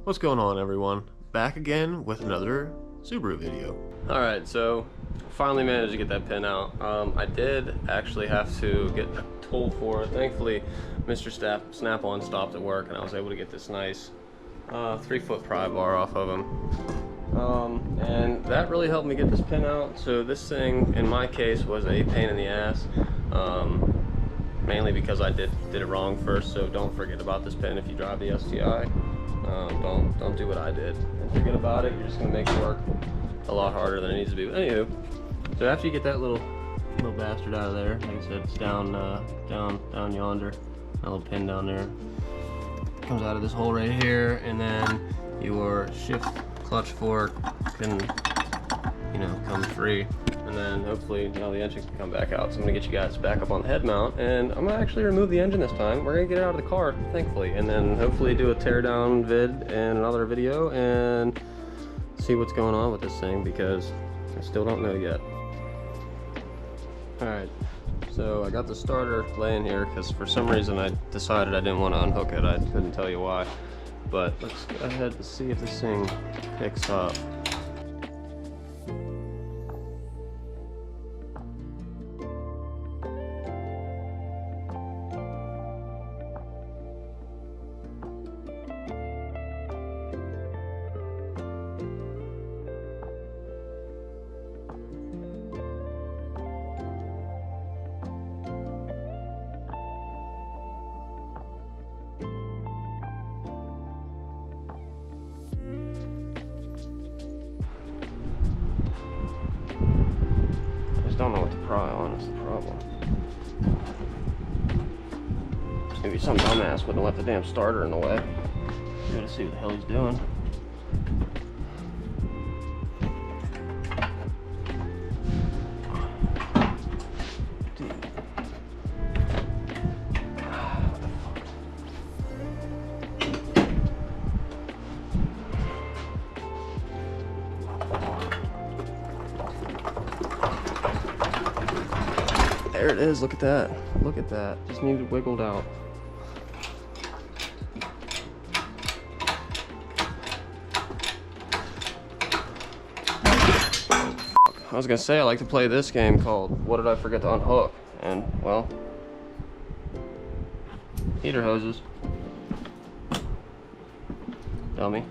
What's going on, everyone? Back again with another Subaru video. Alright, so finally managed to get that pin out. I did actually have to get told for it. Thankfully, Mr. Snap-on stopped at work and I was able to get this nice 3-foot pry bar off of him. And that really helped me get this pin out. So this thing, in my case, was a pain in the ass. Mainly because I did it wrong first, so don't forget about this pin if you drive the STI. Don't do what I did and forget about it. You're just gonna make it work a lot harder than it needs to be. But anywho, so after you get that little bastard out of there, like I said, it's down yonder. That little pin down there comes out of this hole right here, and then your shift clutch fork can, come free. And then hopefully now the engine can come back out. So I'm gonna get you guys back up on the head mount, and I'm gonna actually remove the engine this time. We're gonna get it out of the car, thankfully, and then hopefully do a teardown vid in another video and see what's going on with this thing, because I still don't know yet. Alright, so I got the starter laying here because for some reason I decided I didn't want to unhook it. I couldn't tell you why. But let's go ahead and see if this thing picks up. Don't know what to pry on is the problem. Maybe some dumbass wouldn't have left the damn starter in the way. Gotta see what the hell he's doing. There it is, look at that. Look at that. Just needed wiggled out. I was gonna say I like to play this game called What Did I Forget to Unhook? And, well, heater hoses. Dummy.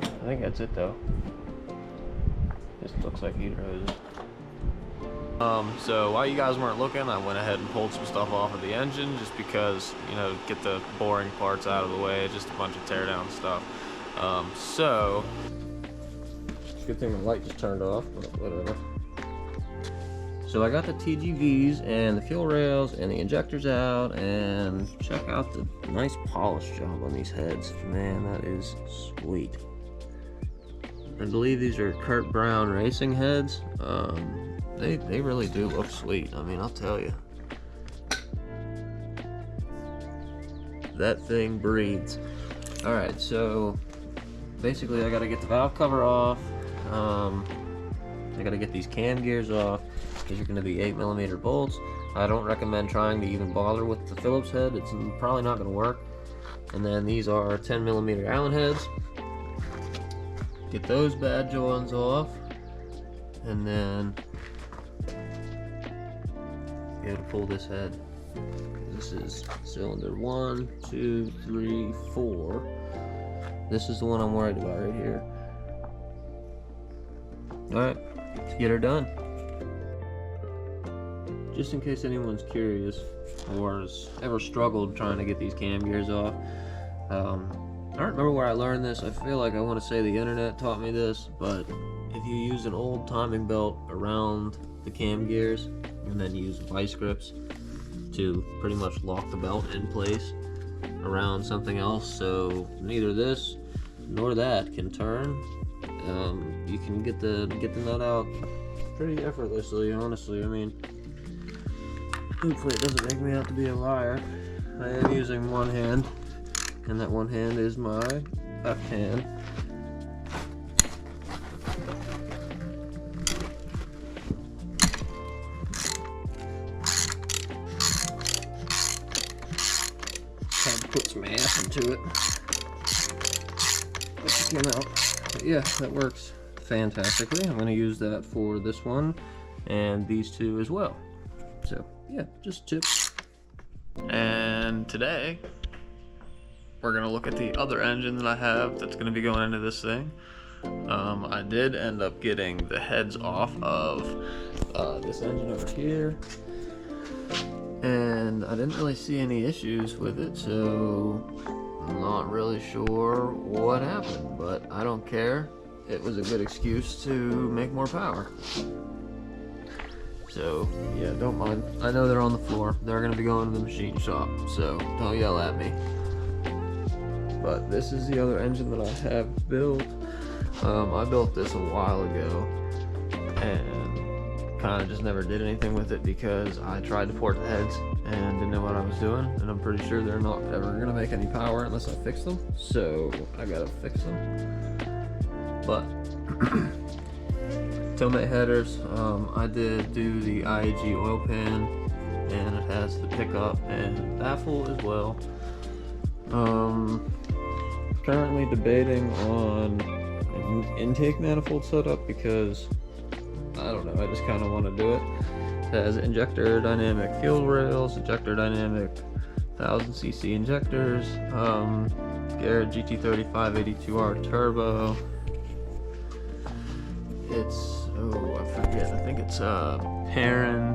I think that's it though. This looks like heater hoses. So while you guys weren't looking, I went ahead and pulled some stuff off of the engine just because, get the boring parts out of the way, just a bunch of teardown stuff. So, good thing the light just turned off, but whatever. So I got the TGVs and the fuel rails and the injectors out, and check out the nice polish job on these heads. Man, that is sweet. I believe these are Kurt Brown racing heads. They really do look sweet. I mean, I'll tell you. That thing breathes. Alright, so basically I gotta get the valve cover off. I gotta get these cam gears off. These are gonna be 8mm bolts. I don't recommend trying to even bother with the Phillips head. It's probably not gonna work. And then these are 10mm Allen heads. Get those bad joints off. And then be able to pull this head. This is cylinder 1, 2, 3, 4. This is the one I'm worried about right here. Alright, let's get her done. Just in case anyone's curious or has ever struggled trying to get these cam gears off, I don't remember where I learned this. I feel like I want to say the internet taught me this, but if you use an old timing belt around the cam gears and then use vice grips to pretty much lock the belt in place around something else, so neither this nor that can turn, you can get the nut out pretty effortlessly, honestly. I mean, hopefully it doesn't make me out to be a liar. I am using one hand, and that one hand is my left hand. Had to put some ass into it. it came out. But yeah, that works fantastically. I'm going to use that for this one and these two as well. So yeah, just tips. And today we're going to look at the other engine that I have that's going to be going into this thing. I did end up getting the heads off of this engine over here, and I didn't really see any issues with it, so I'm not really sure what happened, but I don't care. It was a good excuse to make more power. So yeah, don't mind. I know they're on the floor. They're gonna be going to the machine shop, so don't yell at me. But this is the other engine that I have built. I built this a while ago and kind of just never did anything with it because I tried to port the heads and didn't know what I was doing, and I'm pretty sure they're not ever gonna make any power unless I fix them, so I gotta fix them. But tailmate headers, I did do the IAG oil pan, and it has the pickup and baffle as well. Currently debating on an intake manifold setup because I don't know, I just kind of want to do it. It has injector dynamic fuel rails, injector dynamic 1000cc injectors, Garrett GT3582R turbo. It's, oh, I forget, I think it's a Perrin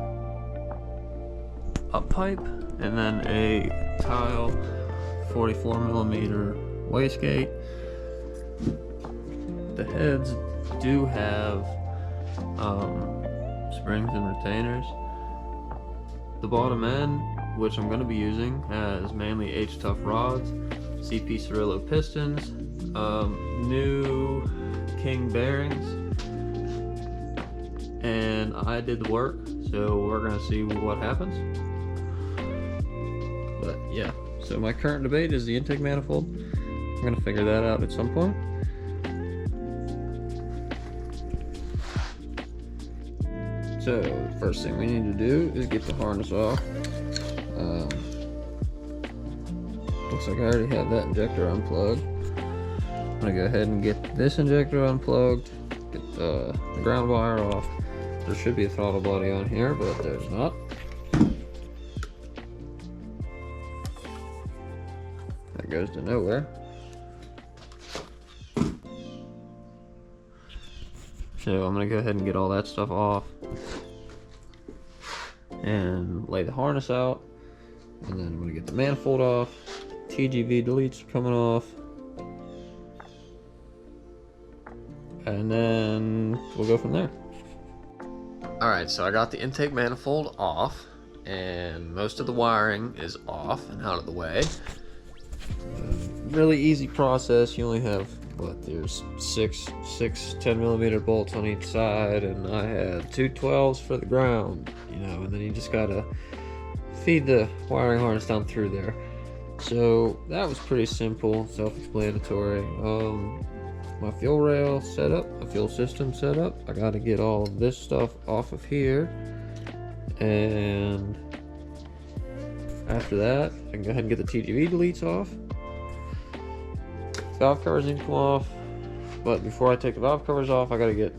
up pipe, and then a tile 44mm wastegate. The heads do have springs and retainers. The bottom end, which I'm going to be using, has mainly H-Tough rods, CP Cirillo pistons, new King bearings, and I did the work, so we're going to see what happens. But yeah, so my current debate is the intake manifold. I'm going to figure that out at some point. So, first thing we need to do is get the harness off. Looks like I already have that injector unplugged. I'm gonna go ahead and get this injector unplugged, get the ground wire off. There should be a throttle body on here, but there's not. That goes to nowhere. So I'm gonna go ahead and get all that stuff off and lay the harness out, and then I'm gonna get the manifold off. TGV deletes are coming off, and then we'll go from there. Alright, so I got the intake manifold off, and most of the wiring is off and out of the way. Really easy process. You only have, what, there's six 10mm bolts on each side, and I had two 12s for the ground, you know, and then you just gotta feed the wiring harness down through there. So that was pretty simple, self-explanatory. My fuel rail setup, my fuel system setup, I gotta get all of this stuff off of here, and after that I can go ahead and get the TGV deletes off. Valve covers need to come off, but before I take the valve covers off, I gotta get,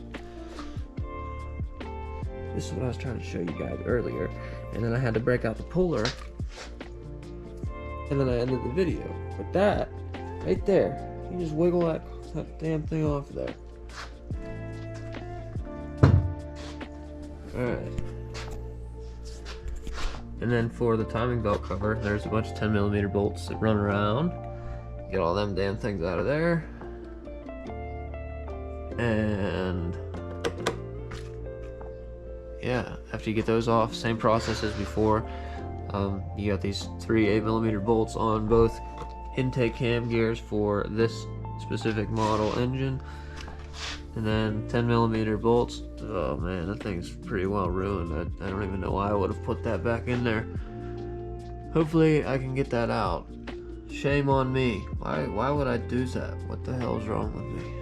this is what I was trying to show you guys earlier, and then I had to break out the puller, and then I ended the video. But that right there, you just wiggle that damn thing off there. Alright, and then for the timing belt cover, there's a bunch of 10mm bolts that run around. Get all them damn things out of there, and yeah, after you get those off, same process as before. You got these 3 8mm bolts on both intake cam gears for this specific model engine, and then 10mm bolts. Oh man, that thing's pretty well ruined. I don't even know why I would have put that back in there. Hopefully I can get that out. Shame on me. Why would I do that? What the hell's wrong with me?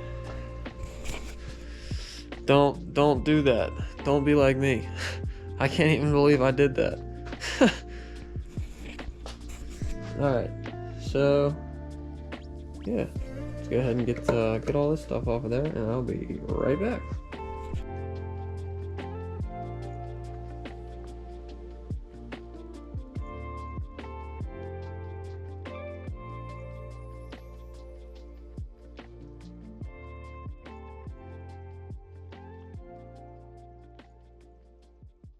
Don't do that. Don't be like me. I can't even believe I did that. Alright, so yeah, go ahead and get all this stuff off of there, and I'll be right back.